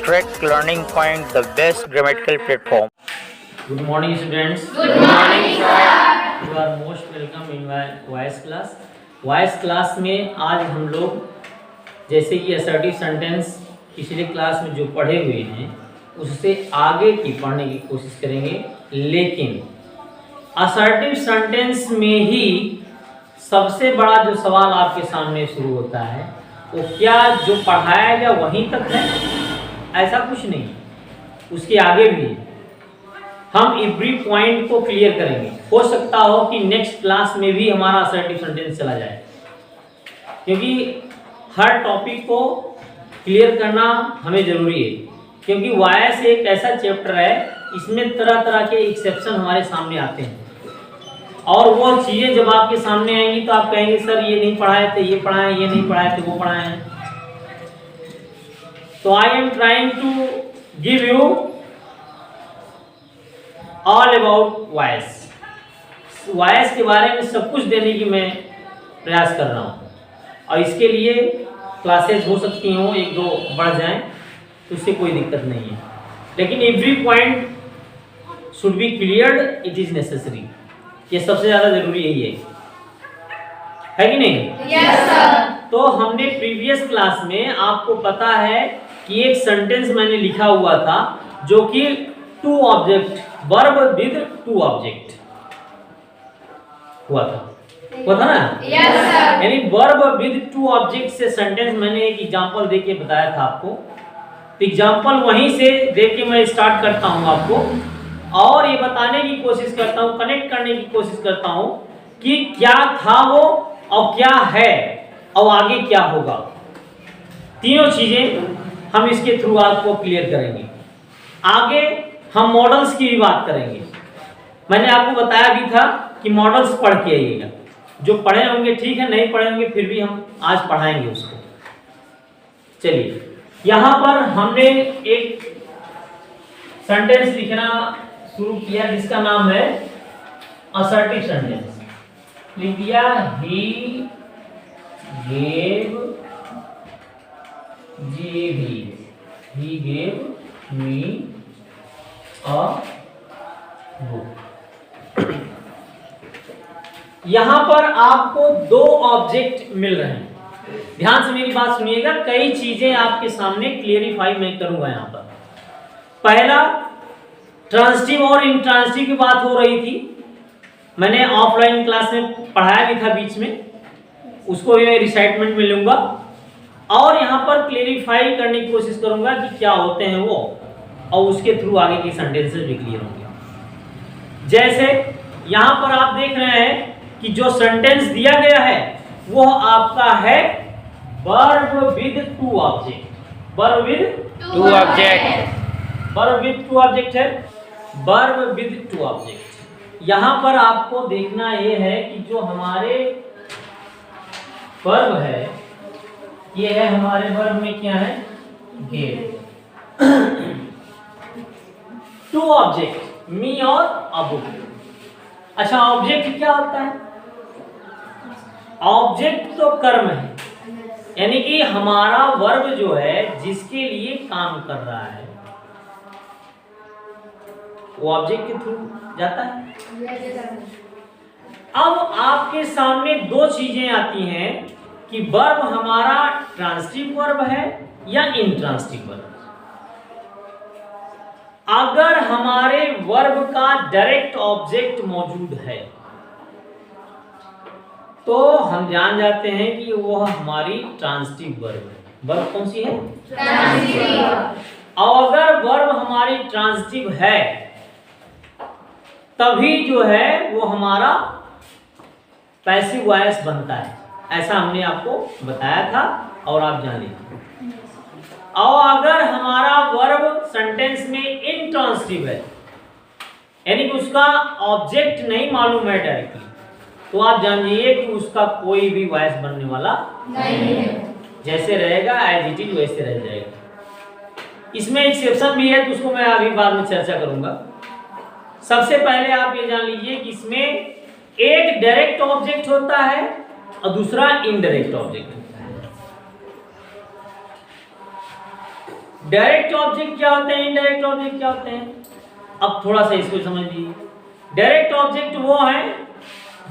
Crack Learning Point, the best grammatical platform. Good morning, students. Good morning, sir. You are most welcome in my voice class. Voice class में आज हम लोग जैसे कि assertive sentence पिछले class में जो पढ़े हुए हैं उससे आगे की पढ़ने की कोशिश करेंगे, लेकिन असर्टिव सेंटेंस में ही सबसे बड़ा जो सवाल आपके सामने शुरू होता है वो क्या जो पढ़ाया गया वहीं तक है? ऐसा कुछ नहीं, उसके आगे भी हम एवरी पॉइंट को क्लियर करेंगे। हो सकता हो कि नेक्स्ट क्लास में भी हमारा असर्टिव सेंटेंस चला जाए, क्योंकि हर टॉपिक को क्लियर करना हमें ज़रूरी है, क्योंकि वॉइस एक ऐसा चैप्टर है इसमें तरह तरह के एक्सेप्शन हमारे सामने आते हैं, और वो चीज़ें जब आपके सामने आएंगी तो आप कहेंगे सर ये नहीं पढ़ाए थे, ये पढ़ाए, ये नहीं पढ़ाए थे, वो पढ़ाए हैं। तो I am trying to give you all about voice के बारे में सब कुछ देने की मैं प्रयास कर रहा हूँ, और इसके लिए क्लासेस हो सकती हों, एक दो बढ़ जाएं तो उससे कोई दिक्कत नहीं है, लेकिन every point should be cleared, it is necessary. ये सबसे ज़्यादा ज़रूरी यही है कि नहीं? Yes sir. तो हमने प्रीवियस क्लास में आपको पता है कि एक सेंटेंस मैंने लिखा हुआ था जो कि two object, verb with two object हुआ था ना? Yes sir. यानी वर्ब विद टू ऑब्जेक्ट से सेंटेंस मैंने एक एग्जांपल देके बताया था आपको। एग्जांपल वहीं से देके मैं स्टार्ट करता हूं आपको, और ये बताने की कोशिश करता हूं, कनेक्ट करने की कोशिश करता हूं कि क्या था वो और क्या है और आगे क्या होगा। तीनों चीजें हम इसके थ्रू आपको क्लियर करेंगे। आगे हम मॉडल्स की भी बात करेंगे। मैंने आपको बताया भी था कि मॉडल्स पढ़ के आइएगा, जो पढ़े होंगे ठीक है, नहीं पढ़े होंगे फिर भी हम आज पढ़ाएंगे उसको। चलिए, यहाँ पर हमने एक सेंटेंस लिखना शुरू किया जिसका नाम है असर्टिव सेंटेंस। लिख दिया, he gave me a book. यहां पर आपको दो ऑब्जेक्ट मिल रहे हैं। ध्यान से मेरी बात सुनिएगा, कई चीजें आपके सामने क्लियरिफाई मैं करूंगा। यहां पर पहला, ट्रांसिटिव और इंट्रांसिटिव की बात हो रही थी, मैंने ऑफलाइन क्लास में पढ़ाया भी था बीच में, उसको भी मैं रिसाइटमेंट में लूंगा और यहाँ पर क्लेरिफाई करने की कोशिश करूंगा कि क्या होते हैं वो, और उसके थ्रू आगे के सेंटेंसेस भी क्लियर होंगे। जैसे यहाँ पर आप देख रहे हैं कि जो सेंटेंस दिया गया है वो आपका है verb with two object. Verb with Two object. Verb with two object है, वर्ब विद टू ऑब्जेक्ट। यहाँ पर आपको देखना ये है कि जो हमारे वर्ब है, ये है हमारे वर्ब में क्या है, गेव। टू ऑब्जेक्ट, मी और अबू। अच्छा, ऑब्जेक्ट क्या होता है? ऑब्जेक्ट तो कर्म है, यानी कि हमारा वर्ब जो है जिसके लिए काम कर रहा है वो ऑब्जेक्ट के थ्रू जाता है। अब आपके सामने दो चीजें आती हैं कि वर्ब हमारा ट्रांसिटिव वर्ब है या इंट्रांसिटिव वर्ब। अगर हमारे वर्ब का डायरेक्ट ऑब्जेक्ट मौजूद है तो हम जान जाते हैं कि वह हमारी ट्रांसिटिव वर्ब है। वर्ब कौन सी है? ट्रांसिटिव। और अगर वर्ब हमारी ट्रांसिटिव है तभी जो है वो हमारा पैसिव वॉइस बनता है, ऐसा हमने आपको बताया था और आप जान लीजिए। और अगर हमारा वर्ब सेंटेंस में इंट्रांसिटिव है, यानी कि उसका ऑब्जेक्ट नहीं मालूम है डायरेक्टली, तो आप जानिए कि उसका कोई भी वॉइस बनने वाला नहीं है। जैसे रहेगा एज इट इज वैसे रह जाएगा। इसमें एक्सेप्शन भी है तो उसको मैं अभी बाद में चर्चा करूंगा। सबसे पहले आप ये जान लीजिए कि इसमें एक डायरेक्ट ऑब्जेक्ट होता है और दूसरा इनडायरेक्ट ऑब्जेक्ट होता है। डायरेक्ट ऑब्जेक्ट क्या होते हैं, इनडायरेक्ट ऑब्जेक्ट क्या होते हैं? अब थोड़ा सा इसको समझ लीजिए। डायरेक्ट ऑब्जेक्ट वो है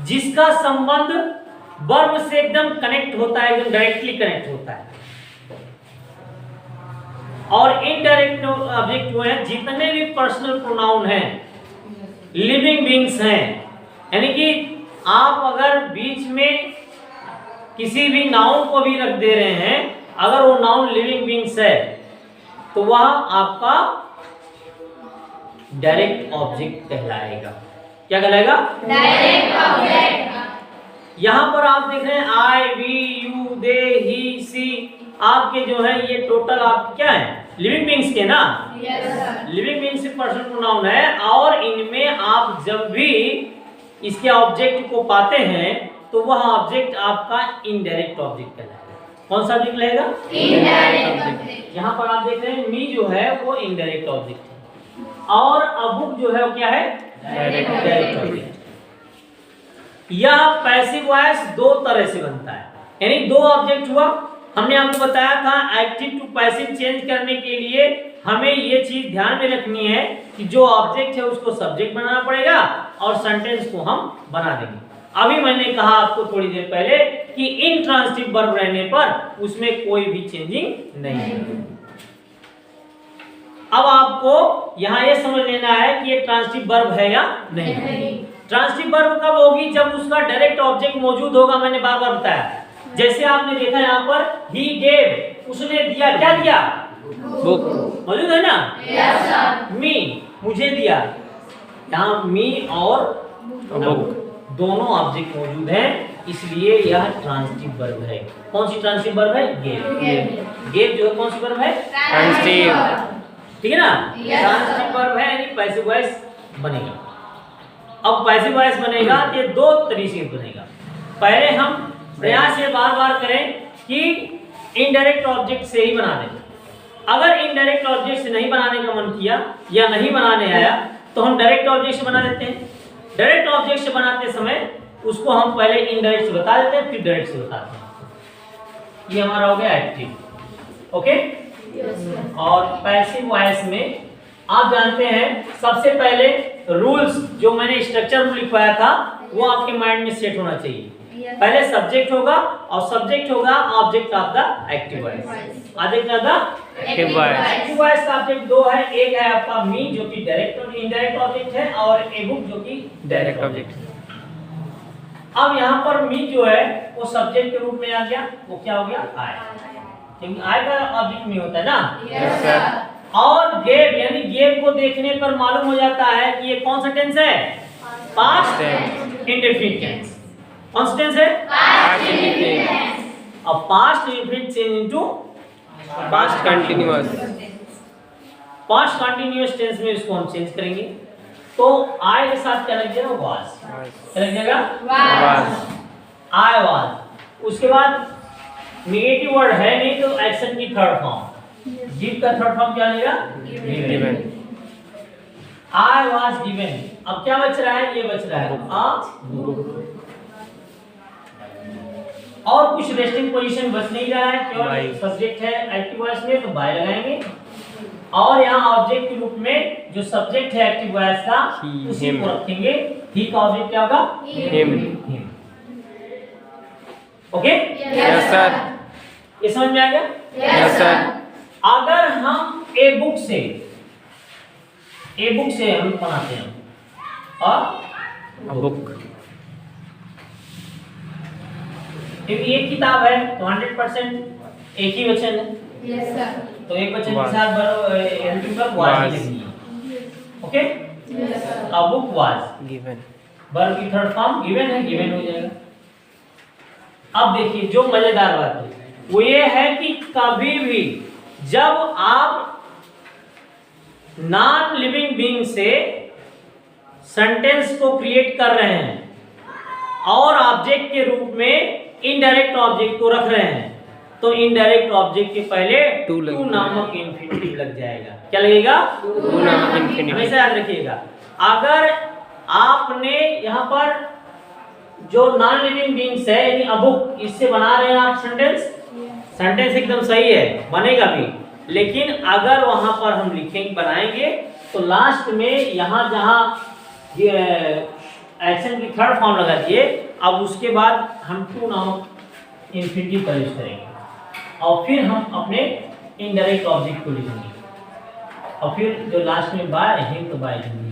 जिसका संबंध वर्ब से एकदम कनेक्ट होता है, एकदम डायरेक्टली कनेक्ट होता है। और इनडायरेक्ट ऑब्जेक्ट वो है जितने भी पर्सनल प्रोनाउन हैं, लिविंग बीइंग्स हैं, यानी कि आप अगर बीच में किसी भी नाउन को भी रख दे रहे हैं, अगर वो नाउन लिविंग बीइंग्स है तो वह आपका डायरेक्ट ऑब्जेक्ट कहलाएगा। क्या कहलाएगा? Direct object. यहां पर आप देख रहे हैं आई, वी, यू, दे, ही, सी, आपके जो है ये टोटल आप क्या है, लिविंग बीइंग्स के ना। Yes sir. लिविंग बीइंग्स से पर्सनल प्रोनाउन है, और इनमें आप जब भी इसके ऑब्जेक्ट को पाते हैं तो वह ऑब्जेक्ट आपका इनडायरेक्ट ऑब्जेक्ट कहलाएगा। कौन सा ऑब्जेक्ट रहेगा? Indirect object. यहाँ पर आप देख रहे हैं मी जो है वो इनडायरेक्ट ऑब्जेक्ट है, और अबुक जो है वो क्या है? Direct object. यह पैसिव वॉइस दो तरह से बनता है, यानी दो ऑब्जेक्ट हुआ। हमने आपको बताया था एक्टिव टू पैसिव चेंज करने के लिए हमें ये चीज ध्यान में रखनी है कि जो ऑब्जेक्ट है उसको सब्जेक्ट बनाना पड़ेगा और सेंटेंस को हम बना देंगे। अभी मैंने कहा आपको थोड़ी देर पहले कि इंट्रांसिटिव वर्ब रहने पर उसमें कोई भी चेंजिंग नहीं है। अब आपको यहाँ ये समझ लेना है कि ये ट्रांसिटिव वर्ब है या नहीं। ट्रांसिटिव वर्ब कब होगी? जब उसका डायरेक्ट ऑब्जेक्ट मौजूद होगा। मैंने बार बार बताया, जैसे आपने देखा यहाँ पर ही गेव, उसने दिया, क्या दिया? बुक। मौजूद है ना? Yes sir. मी, मुझे दिया। यहाँ मी और बुक दोनों ऑब्जेक्ट मौजूद हैं, इसलिए यह ट्रांसिटिव वर्ब है। कौन सी ट्रांसिटिव वर्ब है? गेव। गेव जो है कौन सी वर्ब है? ट्रांसिटिव। ठीक है ना? Yes, ट्रांसिटिव वर्ब है, यानी पैसिव वॉइस बनेगा। अब पैसिव वॉइस बनेगा ये दो तरीके से बनेगा। पहले हम प्रयास ये बार बार करें कि इनडायरेक्ट ऑब्जेक्ट से ही बना दें। अगर इनडायरेक्ट ऑब्जेक्ट से नहीं बनाने का मन किया या नहीं बनाने आया तो हम डायरेक्ट ऑब्जेक्ट से बना देते हैं। डायरेक्ट ऑब्जेक्ट से बनाते समय उसको हम पहले इनडायरेक्ट से बता देते हैं, फिर डायरेक्ट से बताते हैं। ये हमारा हो गया एक्टिव। ओके। और पैसिव वॉइस में आप जानते हैं सबसे पहले रूल्स जो मैंने स्ट्रक्चर में लिखवाया था वो आपके माइंड में सेट होना चाहिए। पहले सब्जेक्ट होगा और सब्जेक्ट होगा object of the active voice. Object of the active voice. Active voice का ऑब्जेक्ट दो है, एक है आपका मी जो कि डायरेक्ट और इनडायरेक्ट ऑब्जेक्ट है, और ए बुक जो कि डायरेक्ट ऑब्जेक्ट है। अब यहाँ पर मी जो है वो सब्जेक्ट के रूप में आ गया, वो क्या हो गया? आई, क्योंकि आई का ऑब्जेक्ट मी होता है ना। Yes sir. और गेव, यानी गेव को देखने पर मालूम हो जाता है कि ये कौन सा टेंस है? Past indefinite tense. कौन सा टेंस है? Past indefinite. अब past indefinite change into past continuous. Past continuous tense में इसको हम चेंज करेंगे। तो आई के साथ क्या लग जाएगा? वाज। क्या लग जाएगा? वाज। I was. उसके बाद नेगेटिव वर्ड है नहीं तो एक्शन की थर्ड फॉर्म, गिव का थर्ड फॉर्म क्या लगेगा? गिवन। I was given. अब क्या बच रहा है? ये बच रहा है आ बुक। और कुछ रेस्टिंग पोजीशन बच नहीं रहा है, केवल सब्जेक्ट है एक्टिव वॉइस में तो बाय लगाएंगे, और यहाँ ऑब्जेक्ट के रूप में जो सब्जेक्ट है एक्टिव वॉइस का उसी को रखेंगे। ही का ऑब्जेक्ट क्या होगा? हिम। ओके। Yes sir. ये समझ में आ गया? Yes sir. अगर हम ए बुक से हम बनाते हैं और बुक, क्योंकि एक किताब है तो 100% एक ही वचन है, यस सर। तो एक वचन के साथ वर्ब का वाज लिखनी है। Okay. Yes sir. A book was given. Verb की थर्ड फॉर्म गिवन है, गिवन हो जाएगा। अब देखिए जो मजेदार बात है वो ये है कि कभी भी जब आप नॉन लिविंग बीइंग से सेंटेंस को क्रिएट कर रहे हैं और ऑब्जेक्ट के रूप में इनडायरेक्ट ऑब्जेक्ट को रख रहे हैं तो इनडायरेक्ट ऑब्जेक्ट के पहले टू नामक इंफिनिटिव लग जाएगा। क्या लगेगा? टू नामक इंफिनिटिव। हमेशा याद रखिएगा। अगर आपने यहाँ पर जो नॉन लिविंग बीइंग्स है यानी अबुक, इससे बना रहे हैं आप सेंटेंस एकदम सही है, बनेगा भी, लेकिन अगर वहां पर हम लिखेंगे बनाएंगे तो लास्ट में यहाँ जहाँ एक्शन की थर्ड फॉर्म लगा दिए, अब उसके बाद हम टू नाउन इंफिनिटिव का यूज करेंगे और फिर हम अपने इनडायरेक्ट ऑब्जेक्ट को लिखेंगे और फिर जो लास्ट में बाय है तो बाय लिखेंगे।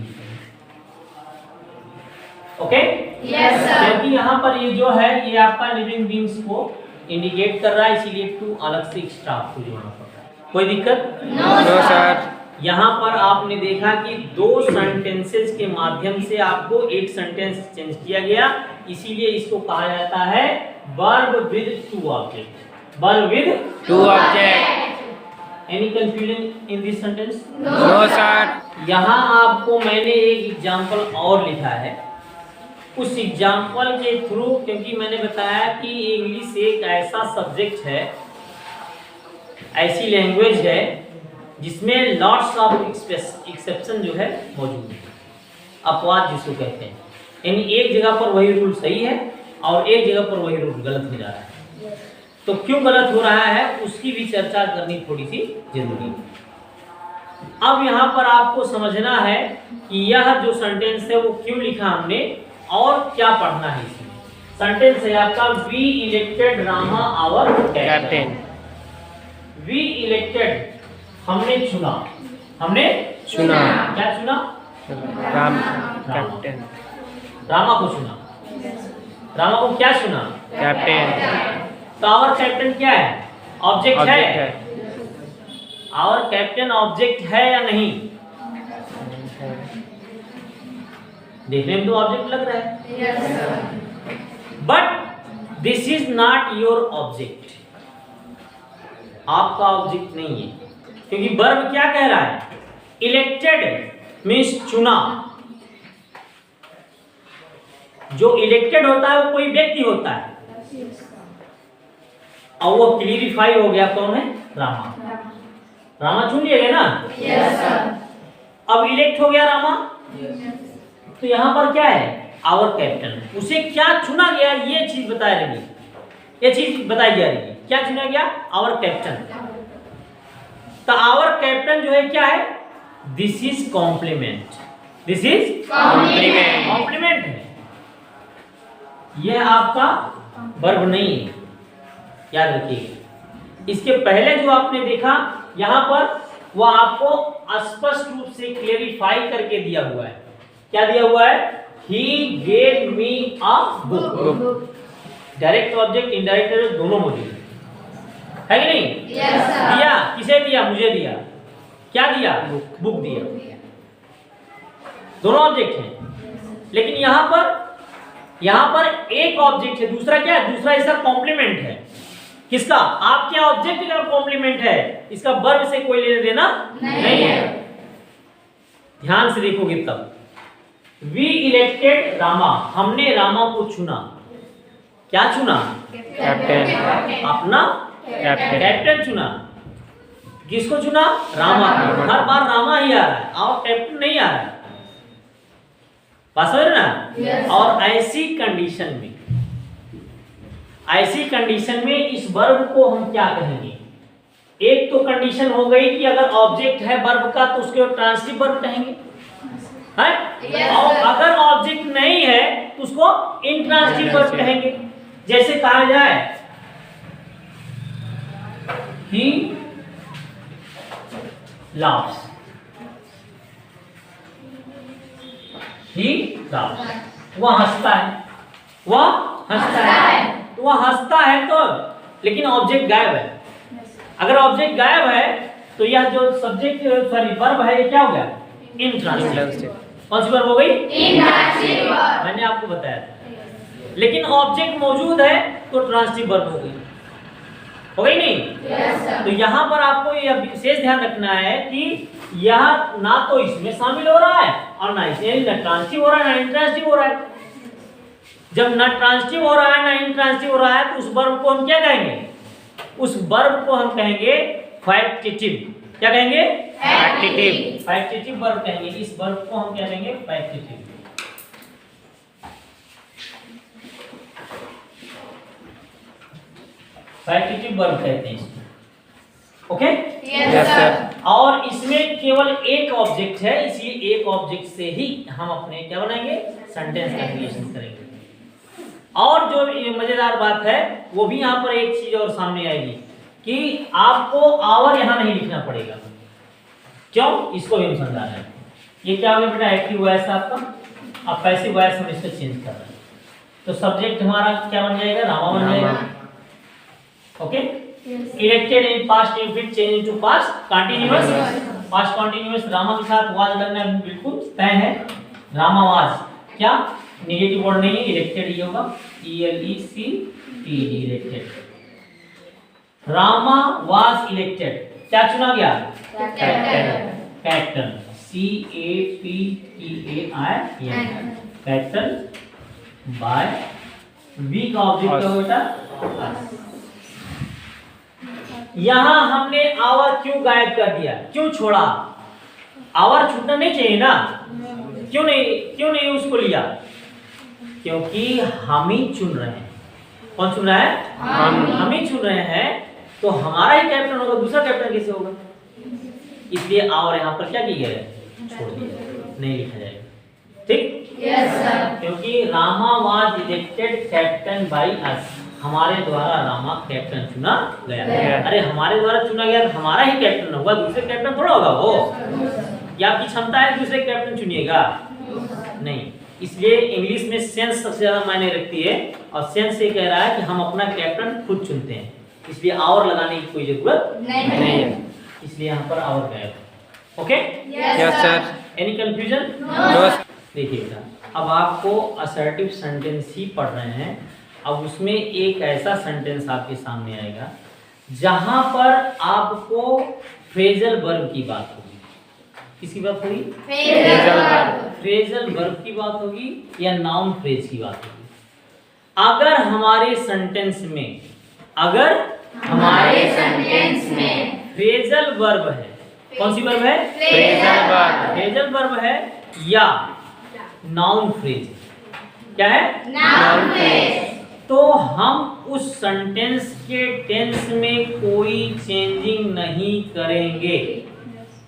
Okay yes sir. क्योंकि यहाँ पर ये जो है ये आपका लिविंग बींग्स को इंडिकेट कर रहा है, इसीलिए टू अलग से एक्स्ट्रा आपको जोड़ना पड़ता है। कोई दिक्कत? No sir. यहाँ पर आपने देखा कि दो सेंटेंसेस के माध्यम से आपको एक सेंटेंस चेंज किया गया, इसीलिए इसको कहा जाता है verb with two object. Verb with two object. Any confusion in this sentence? No sir. यहाँ आपको मैंने एक एग्जांपल और लिखा है, उस एग्जांपल के थ्रू, क्योंकि मैंने बताया कि इंग्लिश एक ऐसा सब्जेक्ट है, ऐसी लैंग्वेज है जिसमें लॉट्स ऑफ एक्सेप्शन जो है मौजूद है, अपवाद जिसको कहते हैं, यानी एक जगह पर वही रूल सही है और एक जगह पर वही रूल गलत हो जा रहा है। तो क्यों गलत हो रहा है उसकी भी चर्चा करनी थोड़ी सी जरूरी है। अब यहाँ पर आपको समझना है कि यह जो सेंटेंस है वो क्यों लिखा हमने और क्या पढ़ना है इसमें। सेंटेंस है आपका we elected Rama our captain. We elected हमने चुना, हमने चुना। क्या चुना? राम कैप्टन। रामा को चुना। रामा को क्या चुना? कैप्टन। तो आवर कैप्टन क्या है? ऑब्जेक्ट है। ऑब्जेक्ट है। आवर कैप्टन ऑब्जेक्ट है या नहीं? देखने में तो ऑब्जेक्ट लग रहा है, yes sir. But this is not your object. आपका ऑब्जेक्ट नहीं है, क्योंकि वर्ब क्या कह रहा है? इलेक्टेड मीन्स चुना। जो इलेक्टेड होता है वो कोई व्यक्ति होता है, और वो क्लियरिफाई हो गया कौन है? रामा। रामा चुन लिया गया ना? Yes sir. अब इलेक्ट हो गया रामा, तो यहाँ पर क्या है? Our captain. उसे क्या चुना गया ये चीज बताई रही, ये चीज बताई जा रही है। क्या चुना गया? Our captain. तो आवर कैप्टन जो है क्या है? This is complement. This is complement. Complement है, यह आपका वर्ब नहीं है, याद रखिएगा। इसके पहले जो आपने देखा यहाँ पर वो आपको स्पष्ट रूप से क्लेरिफाई करके दिया हुआ है। क्या दिया हुआ है? He gave me a book। Direct object indirect object दोनों मौजूद है कि नहीं? Yes sir. दिया किसे दिया? मुझे दिया। क्या दिया? बुक दिया। दोनों ऑब्जेक्ट हैं, लेकिन यहाँ पर एक ऑब्जेक्ट है, दूसरा क्या है? दूसरा इसका कॉम्प्लीमेंट है। किसका? आपके ऑब्जेक्ट का कॉम्प्लीमेंट है, इसका वर्ब से कोई लेना देना नहीं है। ध्यान से देखोगे तब। वी इलेक्टेड रामा, हमने रामा को चुना। क्या चुना? कैप्टन। अपना कैप्टन। कैप्टन चुना। किसको चुना? रामा को। हर बार रामा ही आ रहा है और कैप्टन नहीं आ रहा है। बात समझ रहे ना? Yes. और ऐसी कंडीशन में इस वर्ब को हम क्या कहेंगे? एक तो कंडीशन हो गई कि अगर ऑब्जेक्ट है वर्ब का तो उसके ट्रांसिटिव वर्ब कहेंगे, है? Yes, और sir. अगर ऑब्जेक्ट नहीं है तो उसको इंट्रांसिटिव वर्ब कहेंगे। जैसे कहा जाए he laughs, he laughs, वह हंसता है, वह हंसता है। तो वह हंसता है तो, लेकिन ऑब्जेक्ट गायब है। अगर ऑब्जेक्ट गायब है तो यह जो सब्जेक्ट वर्ब है ये क्या हो गया? इंट्रांसिटिव। कौन सी वर्ब हो गई? Intransitive verb. मैंने आपको बताया था। लेकिन ऑब्जेक्ट मौजूद है तो ट्रांसिटिव वर्ब हो गई नहीं? Yes sir. तो यहाँ पर आपको यह विशेष ध्यान रखना है कि यह ना तो इसमें शामिल हो रहा है और ना इसमें, ना ट्रांसिटिव हो रहा है ना इंट्रांसिटिव हो रहा है। जब ना ट्रांसिटिव हो रहा है ना इंट्रांसिटिव हो रहा है तो उस वर्ब को हम क्या कहेंगे? उस वर्ब को हम कहेंगे फैक्टिटिव। क्या कहेंगे? फैक्टिटिव। फैक्टिटिव वर्ब कहेंगे। इस वर्ब को हम क्या कहेंगे? फैक्टिटिव। फैक्टिटिव वर्ब कहते हैं इसको। ओके? Yes Yes, sir. और इसमें केवल एक ऑब्जेक्ट है, इसलिए एक ऑब्जेक्ट से ही हम अपने क्या बनाएंगे, सेंटेंस का क्रिएशन करेंगे। और जो ये मजेदार बात है वो भी यहाँ पर एक चीज और सामने आएगी कि आपको आवर यहाँ नहीं लिखना पड़ेगा। क्यों, इसको भी हम समझा रहे हैं। ये क्या होगा बेटा, एक्टिव वॉइस आपका, अब पैसिव वॉइस हम इसको चेंज कर रहे हैं। तो सब्जेक्ट हमारा क्या बन जाएगा, रामा बन जाएगा। Okay, elected in past infinite change into past continuous. Past continuous Rama के साथ वाज लगना बिल्कुल तय है। रामा वाज क्या, नेगेटिव वर्ड नहीं है, इरेक्टेड ही होगा, ELECTED, elected. Rama was elected, क्या चुना गया, captain, CAPTAIN, captain by we का ऑब्जेक्ट क्या बेटा, यहां हमने आवर क्यों गायब कर दिया, क्यों छोड़ा, आवर छूटना नहीं चाहिए ना, क्यों नहीं उसको लिया, क्योंकि हम ही चुन रहे हैं। कौन चुन रहा है, हम ही चुन रहे हैं, तो हमारा ही कैप्टन होगा, दूसरा कैप्टन कैसे होगा, इसलिए आवर यहाँ पर क्या किया है, छोड़ दिया, नहीं लिखा जाएगा। ठीक, Yes, sir. क्योंकि Rama was elected captain by us, हमारे द्वारा रामा कैप्टन चुना गया। अरे हमारे द्वारा चुना गया तो हमारा ही कैप्टन होगा, दूसरे कैप्टन थोड़ा होगा वो। क्या आपकी क्षमता है दूसरे कैप्टन चुनिएगा, नहीं। इसलिए इंग्लिश में सेंस सबसे ज्यादा मायने रखती है, और सेंस ये कह रहा है कि हम अपना कैप्टन खुद चुनते हैं, इसलिए आवर लगाने की कोई जरूरत नहीं है, इसलिए यहाँ पर आवर गया। Okay, Yes, sir. Any confusion? No. देखिए बेटा, अब आपको असर्टिव सेंटेंस ही पढ़ रहे हैं। अब उसमें एक ऐसा सेंटेंस आपके सामने आएगा जहां पर आपको फ्रेजल वर्ब की बात होगी। किसकी बात होगी, फ्रेजल वर्ब की बात होगी या नाउन फ्रेज की बात होगी। अगर हमारे सेंटेंस में फ्रेजल वर्ब है, कौन सी वर्ब है, फ्रेजल वर्ब है या नाउन फ्रेज, क्या है, तो हम उस सेंटेंस के टेंस में कोई चेंजिंग नहीं करेंगे,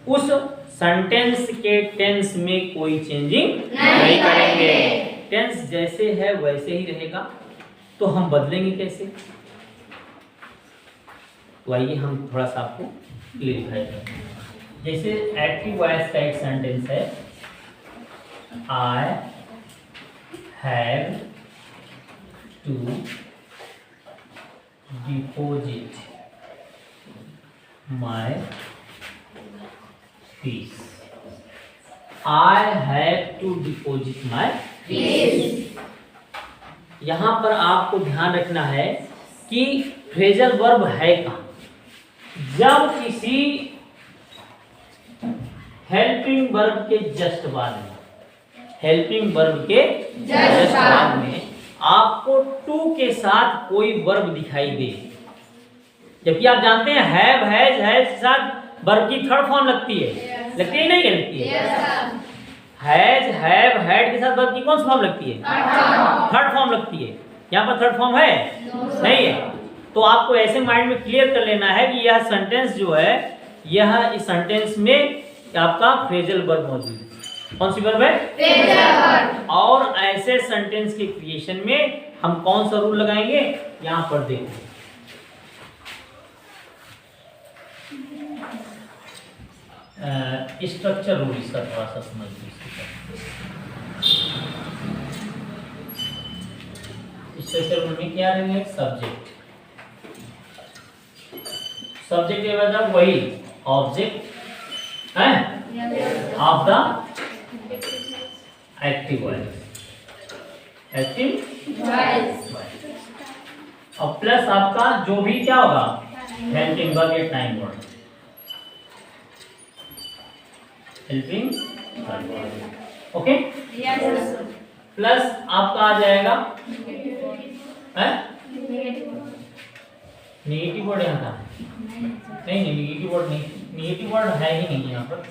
उस सेंटेंस के टेंस में कोई चेंजिंग नहीं करेंगे। टेंस जैसे है वैसे ही रहेगा, तो हम बदलेंगे कैसे, तो आइए हम थोड़ा सा आपको क्लियर करें। जैसे एक्टिव वॉइस का एक सेंटेंस है, I have to deposit my fees. I have to deposit my fees. यहाँ पर आपको ध्यान रखना है कि फ्रेजल वर्ब है कहाँ। जब किसी हेल्पिंग वर्ब के जस्ट बाद में, हेल्पिंग वर्ब के जस्ट बाद में आपको टू के साथ कोई वर्ब दिखाई दे, जबकि आप जानते हैं हैव हैज हैज के साथ वर्ब की थर्ड फॉर्म लगती है, लगती है नहीं लगती है, हैज हैव हैड के साथ वर्ब की कौन सी फॉर्म लगती है, थर्ड फॉर्म लगती है। यहाँ पर थर्ड फॉर्म है नहीं है, तो आपको ऐसे माइंड में क्लियर कर लेना है कि यह सेंटेंस जो है, यह इस सेंटेंस में आपका फ्रेजल वर्ब मौजूद है। कौन सी वर्ब है, और ऐसे सेंटेंस के क्रिएशन में हम कौन सा रूल लगाएंगे, यहां पर देखिए, स्ट्रक्चर रूल, इसका थोड़ा सा समझ लीजिए। स्ट्रक्चर रूल में क्या रहेंगे, सब्जेक्ट के बाद वही ऑब्जेक्ट है ऑफ द एक्टिव वॉइस, और प्लस आपका जो भी क्या होगा, हेल्पिंग वर्ब या time word, helping okay, plus आपका आ जाएगा नेगेटिव वर्ड यहाँ का नहीं, नेगेटिव वर्ड नहीं, नेगेटिव वर्ड है ही नहीं यहाँ पर।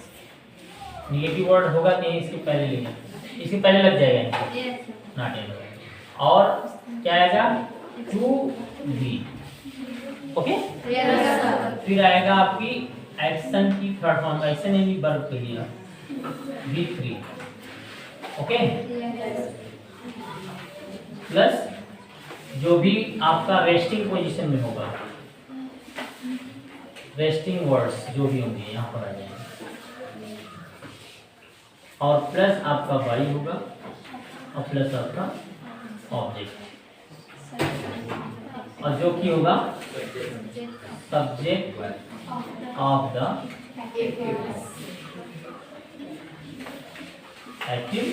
नेगेटिव वर्ड होगा नहीं, इसके पहले लेना, इसके पहले लग जाएगा नॉट इन, और क्या आएगा, टू बी, ओके। फिर आएगा आपकी एक्शन की थर्ड फॉर्म, एक्शन यानी वर्ब कहिए, V3, ओके, प्लस जो भी आपका रेस्टिंग पोजीशन में होगा, रेस्टिंग वर्ड्स जो भी होंगे यहाँ पर आ जाएंगे, और प्लस आपका बाई होगा और प्लस आपका ऑब्जेक्ट, और जो कि होगा subject of the active,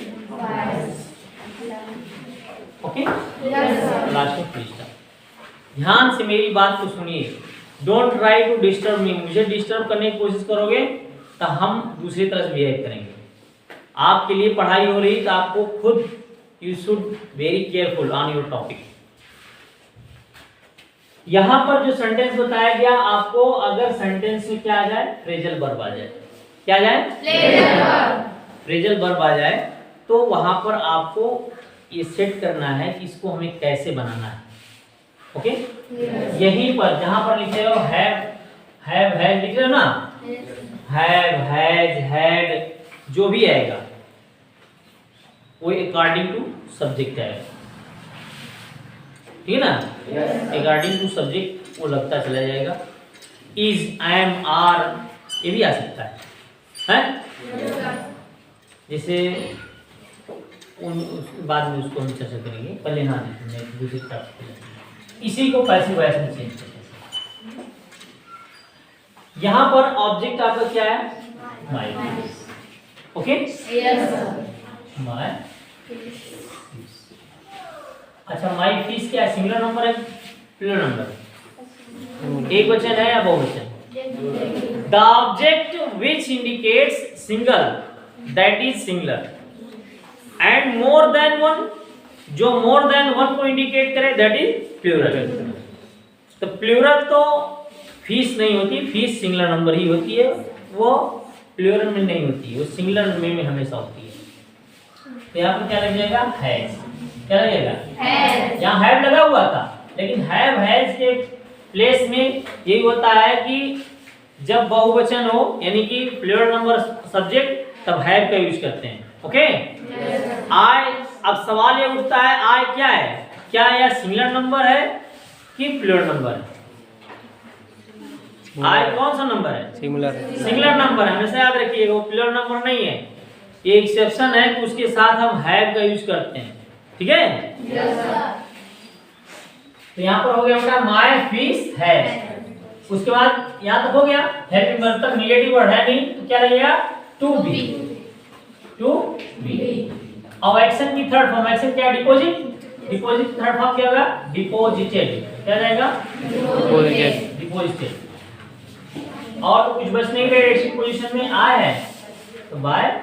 okay, last में पूछता। ध्यान से मेरी बात को सुनिए, don't try to disturb me, मुझे डिस्टर्ब करने की कोशिश करोगे तो हम दूसरी तरह से बिहेव करेंगे। आपके लिए पढ़ाई हो रही तो आपको खुद you should very careful on your topic. यहां पर जो सेंटेंस बताया गया आपको, अगर सेंटेंस में क्या आ जाए, फ्रेजल वर्ब आ जाए, क्या आ जाए, फ्रेजल वर्ब आ जाए, तो वहां पर आपको ये सेट करना है कि इसको हमें कैसे बनाना है, ओके। यहीं पर जहां पर लिखे हो हैव हैज लिख रहे हो ना, हैव हैज हैड जो भी आएगा वो अकॉर्डिंग टू सब्जेक्ट आएगा, ठीक है ना, अकॉर्डिंग टू सब्जेक्ट वो लगता चला जाएगा। इज, एम, आर ये भी आ सकता है? जैसे बाद में उसको हम चर्चा करेंगे, पहले ना दूसरी तरफ इसी को पैसिव वॉइस में चेंज करते हैं। यहाँ पर ऑब्जेक्ट आपका क्या है, माय, ओके, माय। अच्छा, माय फिश क्या है, सिंगुलर नंबर है, प्लूरल नंबर, एक वचन है या बहुवचन? The object which indicates single that is singular, and more than one जो मोर देन वन को इंडिकेट करे दैट इज प्लूरल। तो प्लूरल तो फिश नहीं होती, फिश सिंगुलर नंबर ही होती है, वो प्लूरल में नहीं होती, वो सिंगुलर में हमेशा होती है। तो यहाँ पर क्या लग जाएगा, हैज, क्या लगेगा, यहाँ हैव लगा हुआ था, लेकिन हैव हैज के प्लेस में यही होता है कि जब बहुवचन हो यानी कि प्लूरल नंबर सब्जेक्ट, तब हैव का यूज करते हैं, ओके। आई, अब सवाल ये उठता है, आई क्या है, क्या यह सिंगुलर नंबर है कि प्लूरल नंबर है? आई कौन सा नंबर है, सिंगुलर नंबर है, हमेशा याद रखिएगा, वो प्लूरल नंबर नहीं है। ये एक्सेप्शन है कि उसके साथ हम हैव का यूज करते हैं, ठीक है। तो यहाँ पर हो गया बेटा माय फिश हैज, उसके बाद यहाँ तक हो गया, हैव मतलब नेगेटिव वर्ड है नहीं, तो क्या लगेगा, टू बी, टू बी। अब एक्शन की थर्ड फॉर्म, एक्शन क्या है, डिपॉजिट, डिपॉजिट थर्ड फॉर्म क्या होगा, डिपॉजिटेड, क्या जाएगा, डिपॉजिटेड। और तो कुछ बच नहीं गए, रेस्टिंग पोजीशन में आए हैं, तो by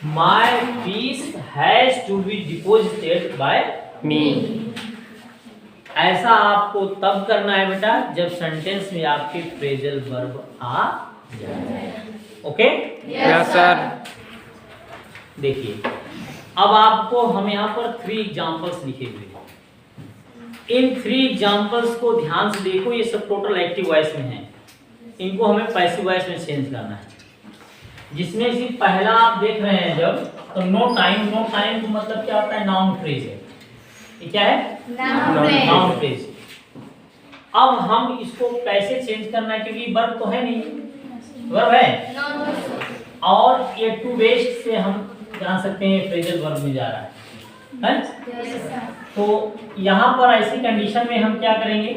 my fish has to be deposited by me. ऐसा आपको तब करना है बेटा जब सेंटेंस में आपके फ्रेजल वर्ब आ जाए, ओके, यस सर। देखिए अब आपको हम यहाँ पर 3 एग्जांपल्स लिखे हुए हैं, इन 3 एग्जांपल्स को ध्यान से देखो, ये सब टोटल एक्टिव वॉइस में है, इनको हमें पैसिव वॉइस में चेंज करना है। जिसमें से पहला आप देख रहे हैं जब, तो नो टाइम, नो टाइम का मतलब क्या होता है, नाउन फ्रेज है, ये क्या है, नाउन फ्रेज। अब हम इसको कैसे चेंज करना है, क्योंकि वर्ब तो है नहीं, वर्ब है, और ये टू वेस्ट से हम जान सकते हैं फ्रेजल वर्ब में जा रहा है? तो यहाँ पर ऐसी कंडीशन में हम क्या करेंगे,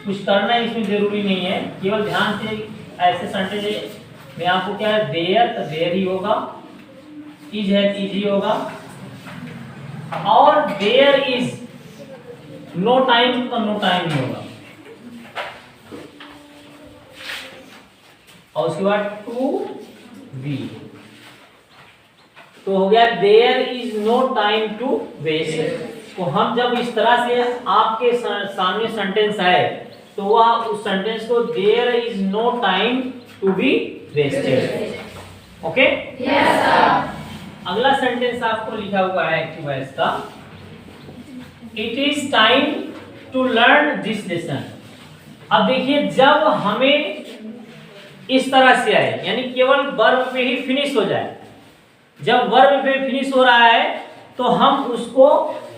कुछ करना इसमें जरूरी नहीं है, केवल ध्यान से ऐसे सेंटेंस में आपको क्या है, देयर तो देयर ही होगा, इज है इज ही होगा, और देयर इज नो टाइम तो नो टाइम ही होगा, और उसके बाद टू बी, तो हो गया there is no time to waste. तो हम जब इस तरह से आपके सामने सेंटेंस आए तो वह उस सेंटेंस को there is no time to be wasted, okay, yes sir. अगला सेंटेंस आपको लिखा हुआ है एक्टिव वॉइस का, it is time to learn this lesson. अब देखिए जब हमें इस तरह से आए यानी केवल वर्ब पे ही फिनिश हो जाए, जब वर्ब पे फिनिश हो रहा है तो हम उसको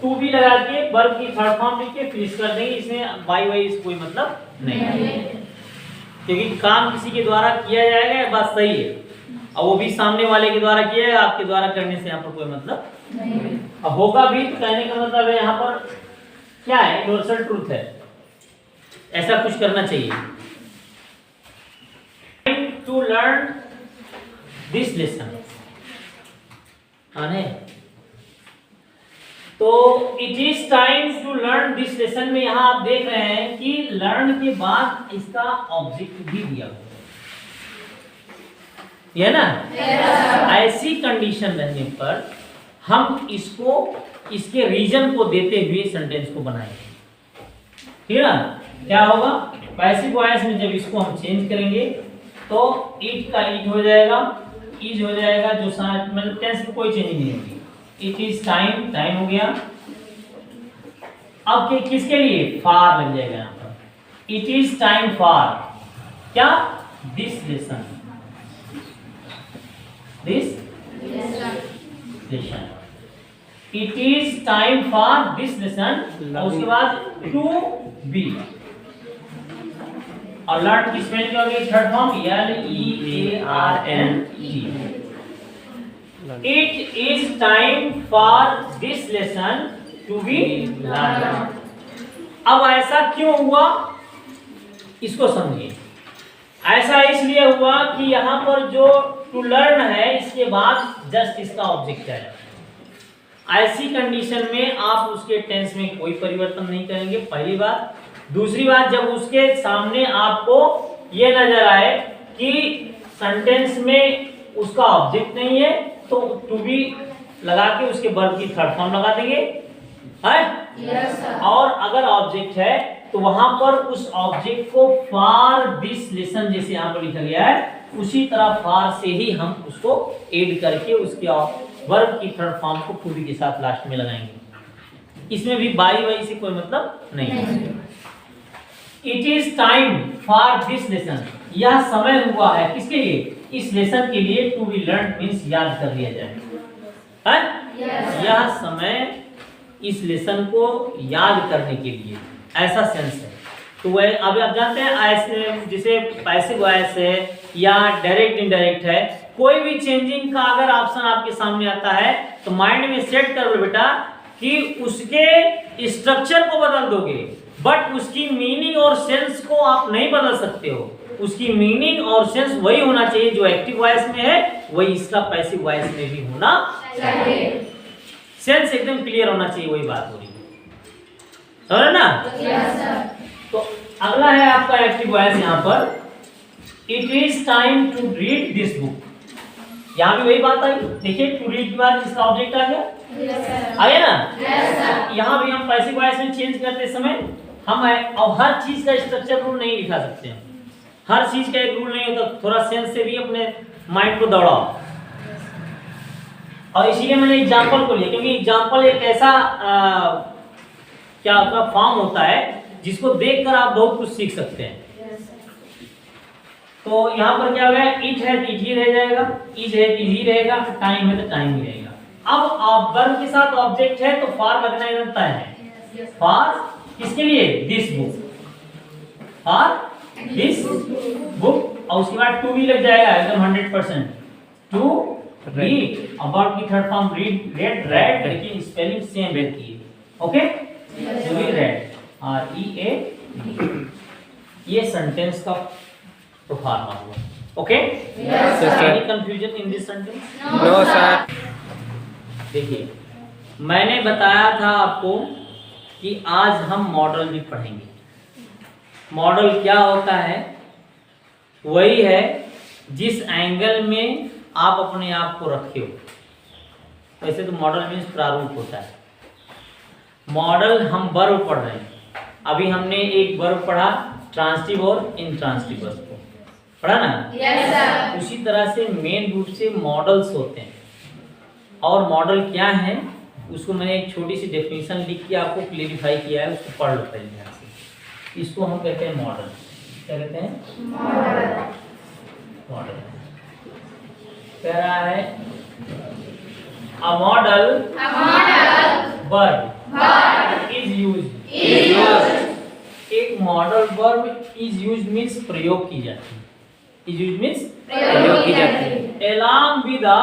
टू बी लगा के वर्ब की थर्ड फॉर्म लिख के फिनिश कर देंगे। इसमें बाई वाई कोई मतलब नहीं है, क्योंकि काम किसी के द्वारा किया जाएगा, ये बात सही है, और वो भी सामने वाले के द्वारा किया जाएगा, आपके द्वारा करने से यहाँ पर कोई मतलब नहीं। अब होगा भी तो कहने का मतलब है यहाँ पर क्या है, यूनिवर्सल ट्रूथ है, ऐसा कुछ करना चाहिए। टू लर्न दिस लेसन आने तो it is time to learn this lesson में यहां आप देख रहे हैं कि लर्न के बाद इसका ऑब्जेक्ट भी दिया हुआ है ना। ऐसी कंडीशन रहने पर हम इसको इसके रीजन को देते हुए सेंटेंस को बनाएंगे, ठीक है ना। क्या होगा, पैसिव वॉइस में जब इसको हम चेंज करेंगे तो इट का इट हो जाएगा, इज हो जाएगा, जो मतलब टेंस में कोई चेंज नहीं होगी। इट इज टाइम, टाइम हो गया। अब किसके लिए, फार लग जाएगा यहाँ पर। इट इज टाइम फॉर क्या, this lesson, this lesson. It is time for this lesson, और उसके बाद टू बी, और लर्न की स्पेलिंग क्या होगी, third form LEARN। It is time for this lesson to be learned। अब ऐसा क्यों हुआ इसको समझिए। ऐसा इसलिए हुआ कि यहाँ पर जो टू लर्न है इसके बाद जस्ट इसका ऑब्जेक्ट है। ऐसी कंडीशन में आप उसके टेंस में कोई परिवर्तन नहीं करेंगे, पहली बात। दूसरी बात, जब उसके सामने आपको ये नजर आए कि सेंटेंस में उसका ऑब्जेक्ट नहीं है तो टू बी लगा के उसके वर्ब की थर्ड फॉर्म लगा देंगे, है? Yes, और अगर ऑब्जेक्ट है तो वहां पर उस ऑब्जेक्ट को फॉर दिस लेसन जैसे यहाँ पर लिखा गया है उसी तरह फॉर से ही हम उसको ऐड करके उसके वर्ब की थर्ड फॉर्म को टू बी के साथ लास्ट में लगाएंगे। इसमें भी बाई वाई से कोई मतलब नहीं है। It is time for this lesson, यह समय हुआ है किसके लिए, इस लेसन के लिए। टू बी लर्न मींस याद कर लिया जाए, है? Yes, यह समय इस लेसन को याद करने के लिए, ऐसा सेंस है। तो वह अब आप जानते हैं ऐसे जिसे पैसिव वॉइस है या डायरेक्ट इनडायरेक्ट है, कोई भी चेंजिंग का अगर ऑप्शन आपके सामने आता है तो माइंड में सेट कर लो बेटा कि उसके स्ट्रक्चर को बदल दोगे, बट उसकी मीनिंग और सेंस को आप नहीं बदल सकते हो। उसकी मीनिंग और सेंस वही होना चाहिए जो एक्टिव वॉइस में है, वही इसका पैसिव वॉइस में भी होना चाहिए। सेंस एकदम क्लियर होना चाहिए, वही बात हो रही है, समझ ना। तो अगला है आपका एक्टिव वॉइस यहाँ पर, it is time to read this book. यहाँ भी वही बात आई, देखिए टू रीड के बाद इसका ऑब्जेक्ट आ गया, आ गया ना। यहाँ भी हम पैसिव वॉइस में चेंज करते समय हम और हर चीज का स्ट्रक्चर रूल नहीं लिखा सकते हैं, हर चीज का एक रूल नहीं होता, थोड़ा सेंस से भी अपने माइंड को दौड़ाओ। और इसीलिए मैंने एग्जांपल को लिया, क्योंकि एग्जांपल एक ऐसा क्या आपका फॉर्म होता है जिसको देखकर आप बहुत कुछ सीख सकते हैं। तो यहाँ पर क्या होगा, इट है तो इट ही रह जाएगा, इज है तो इज ही रहेगा, टाइम है तो टाइम ही रहेगा। अब वर्ब के साथ ऑब्जेक्ट है तो फॉर लगना ही बनता है। फॉर किसके लिए, this book, for this book, और उसके बाद टू भी लग जाएगा एकदम 100%। टू रीड, अबाउट की third form read, read, read, लेकिन स्पेलिंग सेम रहती है, okay. To be read, REA, ये सेंटेंस का फॉर्मा हुआ, okay. Any confusion in this sentence? No sir. देखिए मैंने बताया था आपको कि आज हम मॉडल भी पढ़ेंगे। मॉडल क्या होता है, वही है जिस एंगल में आप अपने आप को रखे हो। वैसे तो मॉडल मीन्स प्रारूप होता है। मॉडल हम वर्ब पढ़ रहे हैं, अभी हमने एक वर्ब पढ़ा ट्रांसिटिव और इंट्रांसिटिव वर्ब को पढ़ा ना। Yes sir. उसी तरह से मेन रूप से मॉडल्स होते हैं, और मॉडल क्या है उसको मैंने एक छोटी सी डेफिनेशन लिख के आपको क्लेरिफाई किया है, उसको पढ़ लो पहले ध्यान से। इसको हम कहते हैं मॉडल। क्या कहते हैं? मॉडल। कह रहा है a modal verb is used. एक modal verb is used means प्रयोग की जाती है। इज यूज्ड मींस प्रयोग की जाती है। along with the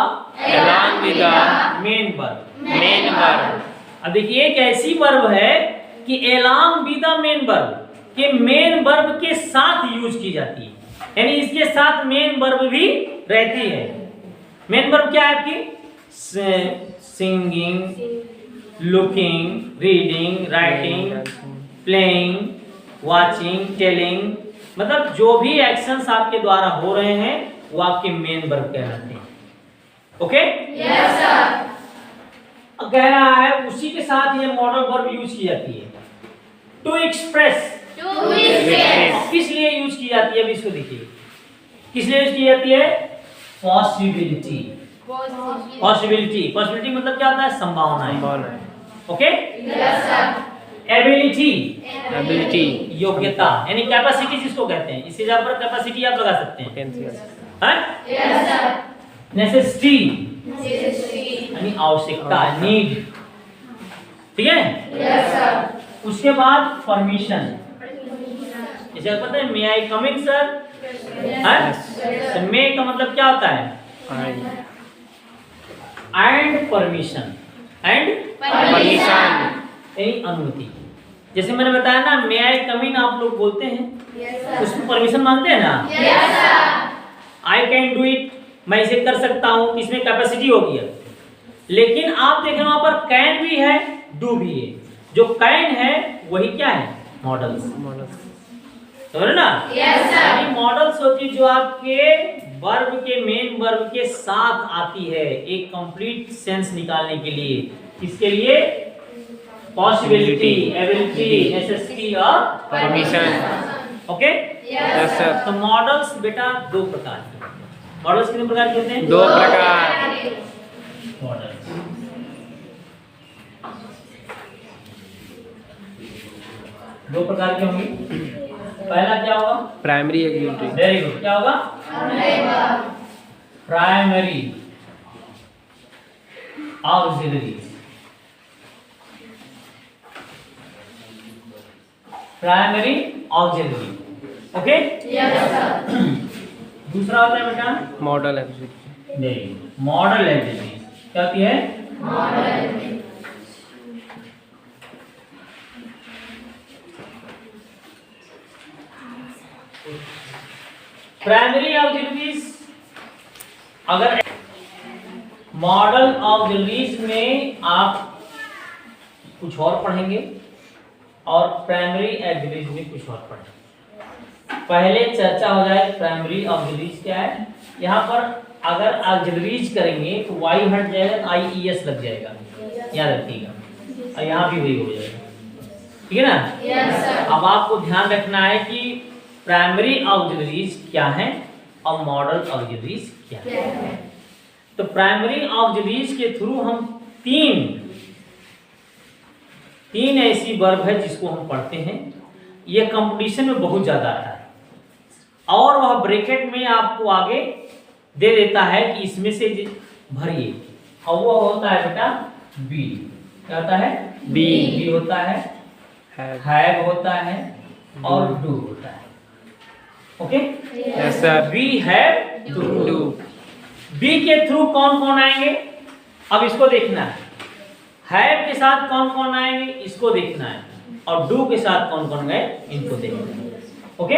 main verb. Main verb. अब देखिए एक ऐसी वर्ब है कि along with the main verb के मेन वर्ब के साथ यूज की जाती है, यानी इसके साथ मेन वर्ब भी रहती है। मेन वर्ब क्या है आपकी? Singing, looking, reading, writing, playing, watching, telling, मतलब जो भी एक्शंस आपके द्वारा हो रहे हैं वो आपके मेन वर्ब कहलाते हैं। ओके? Yes sir. कह रहा है उसी के साथ ये मॉडल वर्ब यूज की जाती है। टू एक्सप्रेस किस लिए यूज की जाती है? अभी इसको देखिए, किस लिए यूज की जाती है? पॉसिबिलिटी। पॉसिबिलिटी मतलब क्या होता है? संभावनाएं। ओके? Yes sir. एबिलिटी योग्यता, यानी कैपेसिटी जिसको कहते हैं। इससे ज्यादा पर कैपेसिटी आप लगा सकते हैं। Yes sir. नेसेसिटी यानी आवश्यकता, नीड। ठीक है? Yes sir. उसके बाद परमिशन। इसे पता है मे आई कम इन सर? तो मे का मतलब क्या होता है? And permission. यानी अनुमति। जैसे मैंने बताया ना, मे आई कम इन आप लोग बोलते हैं, उसमें परमिशन मांगते हैं ना। आई कैन डू इट, मैं इसे कर सकता हूँ, इसमें कैपेसिटी होगी। लेकिन आप देख रहे हैं वहां पर कैन भी है, डू भी है। जो कैन है वही क्या है? मॉडल्स। समझ ना? यानी मॉडल्स होती जो आपके वर्ब के मेन वर्ब के साथ आती है एक कंप्लीट सेंस निकालने के लिए। किसके लिए? पॉसिबिलिटी, एबिलिटी, नेसेसिटी और परमिशन। ओके? Yes sir. तो मॉडल्स बेटा दो प्रकार के। मॉडल्स कितने प्रकार के होते हैं? दो प्रकार। मॉडल्स दो प्रकार के होंगे। पहला क्या होगा? Primary executive. Very good. क्या होगा? Primary auxiliary. Primary auxiliary. Okay? दूसरा होता है बेटा मॉडल एग्जीक्यूटिव। Model executive. क्या होती है? Primary auxiliaries. अगर मॉडल ऑक्सिलरीज में आप कुछ और पढ़ेंगे और प्राइमरी ऑक्सिलरीज में कुछ और पढ़ेंगे। पहले चर्चा हो जाए प्राइमरी ऑक्सिलरीज क्या है। यहाँ पर अगर ऑक्सिलरीज करेंगे तो वाई हट जाएगा, IES लग जाएगा, याद रखिएगा। और यहाँ भी वही हो जाएगा। ठीक है ना? अब आपको ध्यान रखना है कि प्राइमरी ऑक्सिलरीज क्या है और मॉडल ऑक्सिलरीज क्या है। तो प्राइमरी ऑक्सिलरीज के थ्रू हम तीन ऐसी वर्ब है जिसको हम पढ़ते हैं। ये कंपटीशन में बहुत ज्यादा आता है और वह ब्रैकेट में आपको आगे दे देता है कि इसमें से भरिए, और वो होता है बेटा बी। क्या होता है? बी होता है, हैव होता है और डू होता है। Okay? Yes sir. We have do. Be के थ्रू कौन कौन आएंगे अब इसको देखना है। हैव के साथ कौन कौन आएंगे इसको देखना है, और डू के साथ कौन कौन गए इनको देखना है। ओके?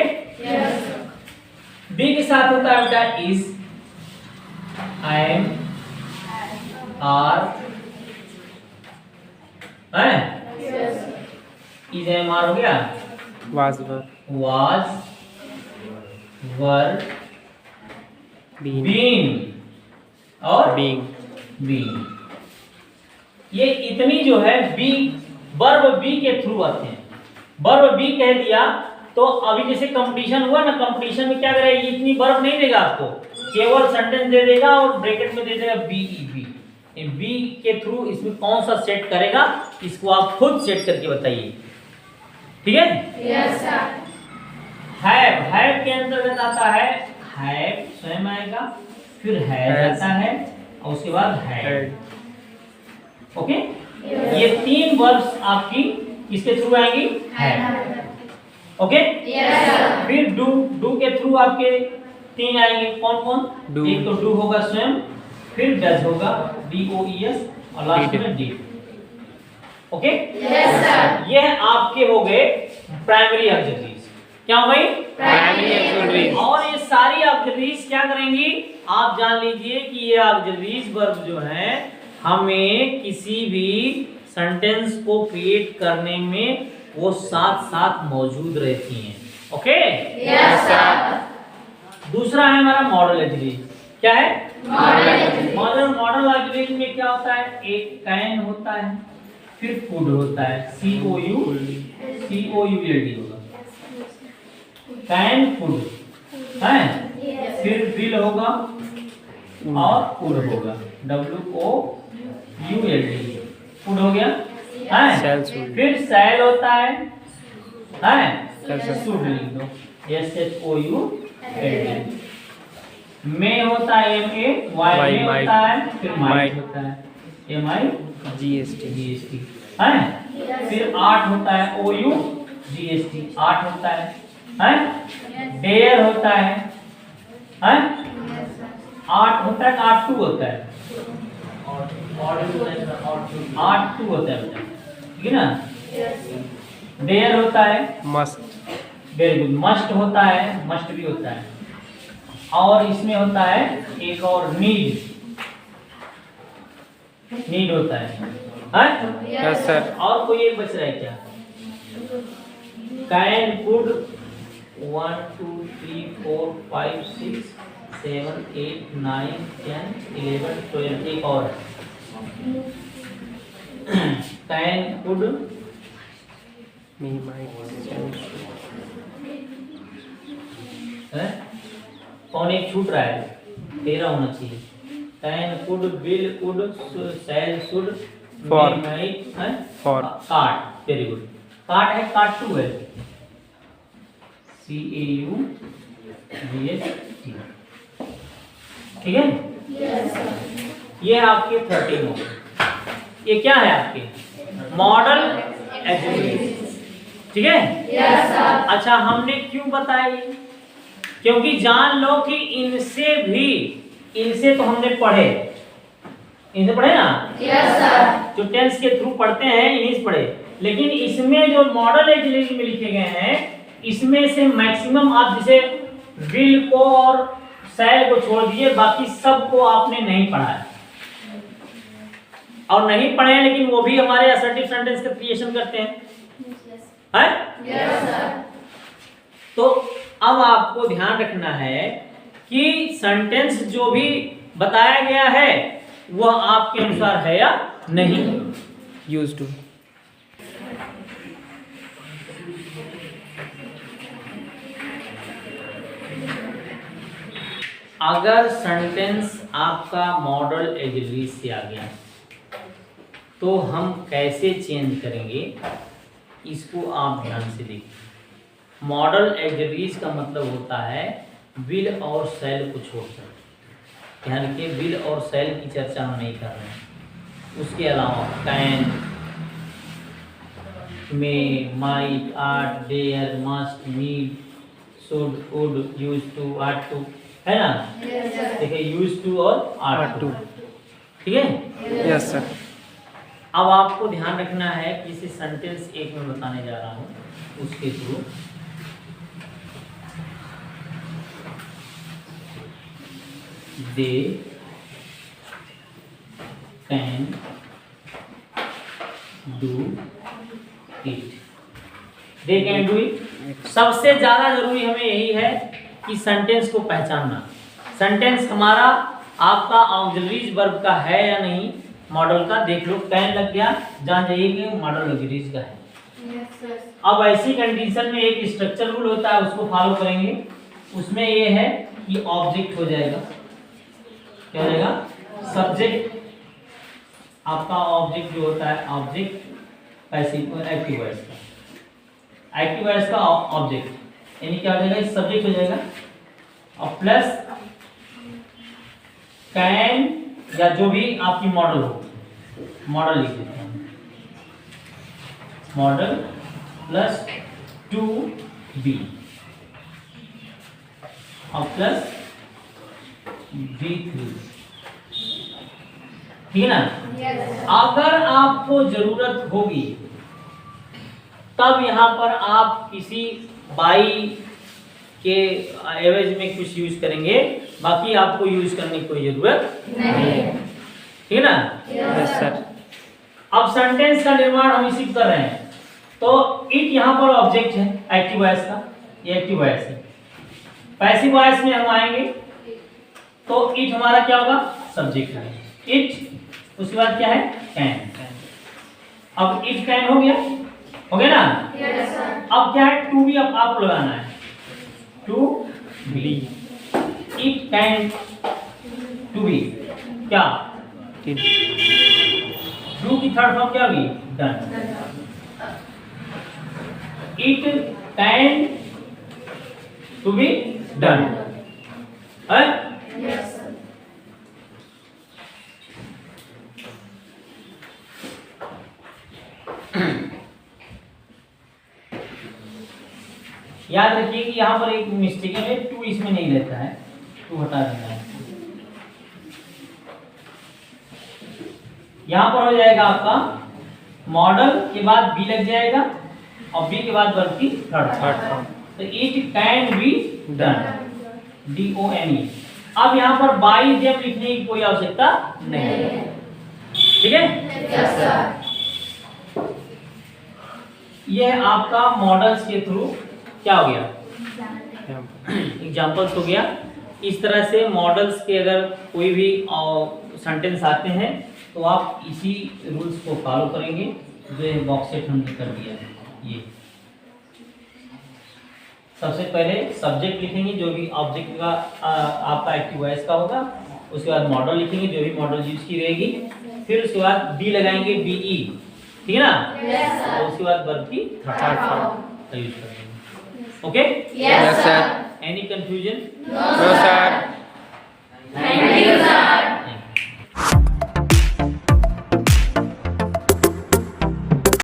बी के साथ होता है बेटा इज, एम, आर, है? इज एम आर हो गया। वाज वर, बीन और बीइंग। ये इतनी जो है बी वर्ब बी के थ्रू आते हैं। वर्ब बी कह दिया तो अभी जैसे कंपटीशन हुआ ना, कंपटीशन में क्या करेगा, ये इतनी वर्ब नहीं देगा आपको, केवल सेंटेंस दे देगा और ब्रैकेट में दे देगा बी ई बी। बी के थ्रू इसमें कौन सा सेट करेगा इसको आप खुद सेट करके बताइए। ठीक है। हैव के अंतर्गत आता है हैव स्वयं आएगा, फिर हैज आता है और उसके बाद हैड। ओके, ये 3 वर्ब्स आपकी किसके थ्रू आएंगी? हैड। ओके, फिर डू के थ्रू आपके 3 आएंगे। कौन कौन? एक तो डू होगा स्वयं, फिर डज होगा DOES और लास्ट में डिड। ओके, यह आपके हो गए प्राइमरी ऑक्सिलरीज। क्या हो गई? Primary auxiliaries. और ये सारी ऑक्सिलरीज क्या करेंगी? आप जान लीजिए कि ये ऑक्सिलरीज वर्ब जो है हमें किसी भी सेंटेंस को क्रिएट करने में वो साथ साथ मौजूद रहती हैं। ओके, दूसरा है हमारा मॉडल ऑक्सिलरीज। क्या है? मॉडल ऑक्सिलरीज में क्या होता है? एक कैन होता है, फिर फूड होता है, COULD होगा, कैन फूड है, फिर विल होगा और फूड होगा, WOULD, फूड हो गया है, फिर सेल होता है शुड लिख दो, SHOULD, में होता है MA, वाई में होता है, फिर माइट होता है MIGST है, फिर 8 होता है OUGST, 8 होता है डेयर होता है 8 होता है, 8 2 होता है, 8 2 होता है बेटा, ठीक है ना। डेयर होता है, मस्ट, वेरी गुड, मस्ट होता है, मस्ट भी होता है, और इसमें होता है एक और नीड होता है यस सर। और कोई एक बच रहा है क्या? कैन कुड 1 2 3 4 5 6 7 8 9 10 11 12, एक और कैन कुड मी माइट, कौन एक छूट रहा है? 13 होना चाहिए। Can could will could shall should For. For काट, वेरी गुड, काट है, काट 2 है, CAUGST, ठीक है। ये आपके 13 हो गए। ये क्या है आपके? मॉडल ऑक्सिलरीज, ठीक है। अच्छा, हमने क्यों बताया ये? क्योंकि जान लो कि इनसे तो हमने पढ़े, इनसे पढ़े ना, जो टेंस के थ्रू पढ़ते हैं इन्हीं से पढ़े, लेकिन इसमें जो मॉडल ऑक्सिलरी में लिखे गए हैं इसमें से मैक्सिमम आप जैसे विल को और शैल को छोड़ दीजिए, बाकी सब को आपने नहीं पढ़ा है और नहीं पढ़े हैं, लेकिन वो भी हमारे असर्टिव सेंटेंस का क्रिएशन करते हैं, तो अब आपको ध्यान रखना है कि सेंटेंस जो भी बताया गया है वह आपके अनुसार है या नहीं। यूज्ड टू, अगर सेंटेंस आपका मॉडल ऑक्सिलरी से आ गया तो हम कैसे चेंज करेंगे, इसको आप ध्यान से देखिए। मॉडल ऑक्सिलरीज का मतलब होता है विल और शैल को छोड़कर, ध्यान रखिए, विल और शैल की चर्चा हम नहीं कर रहे हैं। उसके अलावा can, may, might, ought, dare, must, need, should, would, use to, ought to, है ना। देखिए यूज टू और आर्ट टू, ठीक है। Yes sir. अब आपको ध्यान रखना है कि इसे सेंटेंस एक में बताने जा रहा हूँ, उसके through they can do it, they can do it। सबसे ज्यादा जरूरी हमें यही है कि सेंटेंस को पहचानना। सेंटेंस हमारा आपका ऑक्सिलरीज वर्ब का है या नहीं, मॉडल का देख लो, कैन लग गया, जान जाइए कि मॉडल ऑक्सिलरीज का है। अब ऐसी कंडीशन में एक स्ट्रक्चर रूल होता है, उसको फॉलो करेंगे। उसमें ये है कि ऑब्जेक्ट हो जाएगा, क्या हो जाएगा? सब्जेक्ट, आपका ऑब्जेक्ट जो होता है, ऑब्जेक्ट पैसिव और एक्टिव वॉइस का, एक्टिव वॉइस का ऑब्जेक्ट, यानी क्या हो जाएगा, इस सब्जेक्ट हो जाएगा और प्लस कैन या जो भी आपकी मॉडल हो, मॉडल लिख देते हैं, मॉडल प्लस टू बी और प्लस V3, ठीक है ना। अगर आपको जरूरत होगी तब यहाँ पर आप किसी बाई के एवज में कुछ यूज करेंगे, बाकी आपको यूज करने की कोई जरूरत नहीं, ठीक है ना। Yes sir. अब सेंटेंस का निर्माण हम इसी कर रहे हैं, तो इट यहाँ पर ऑब्जेक्ट है एक्टिव वॉइस का, ये एक्टिव वॉइस है। पैसिव वॉइस में हम आएंगे तो इट हमारा क्या होगा, सब्जेक्ट है इट, उसके बाद क्या है, कैन। अब इट कैन हो गया ना। अब क्या है, टू बी, अब आपको लगाना है to be, it can to be क्या, डू की थर्ड फॉर्म क्या होगी, done. It can to be done है। याद रखिए कि यहाँ पर एक मिस्टेक है, टू इसमें नहीं रहता है, टू हटा देना है। यहाँ पर हो जाएगा आपका मॉडल के बाद बी लग जाएगा और बी के बाद वर्ब की थर्ड फॉर्म, तो it can be done, DONE। अब यहाँ पर बाई जब लिखने की कोई आवश्यकता नहीं है, ठीक है। यह आपका मॉडल्स के थ्रू क्या हो गया, एग्जाम्पल्स हो गया। इस तरह से मॉडल्स के अगर कोई भी सेंटेंस आते हैं तो आप इसी रूल्स को फॉलो करेंगे जो ये बॉक्स सेट हमने कर दिया है। ये सबसे पहले सब्जेक्ट लिखेंगे जो भी ऑब्जेक्ट का आपका एक्टिव वॉइस का होगा, उसके बाद मॉडल लिखेंगे जो भी मॉडल यूज की रहेगी, फिर उसके बाद बी लगाएंगे BE, ठीक है ना, और उसके बाद वर्ब की थर्ड फॉर्म यूज करेंगे। Okay, yes sir. Any confusion? No sir.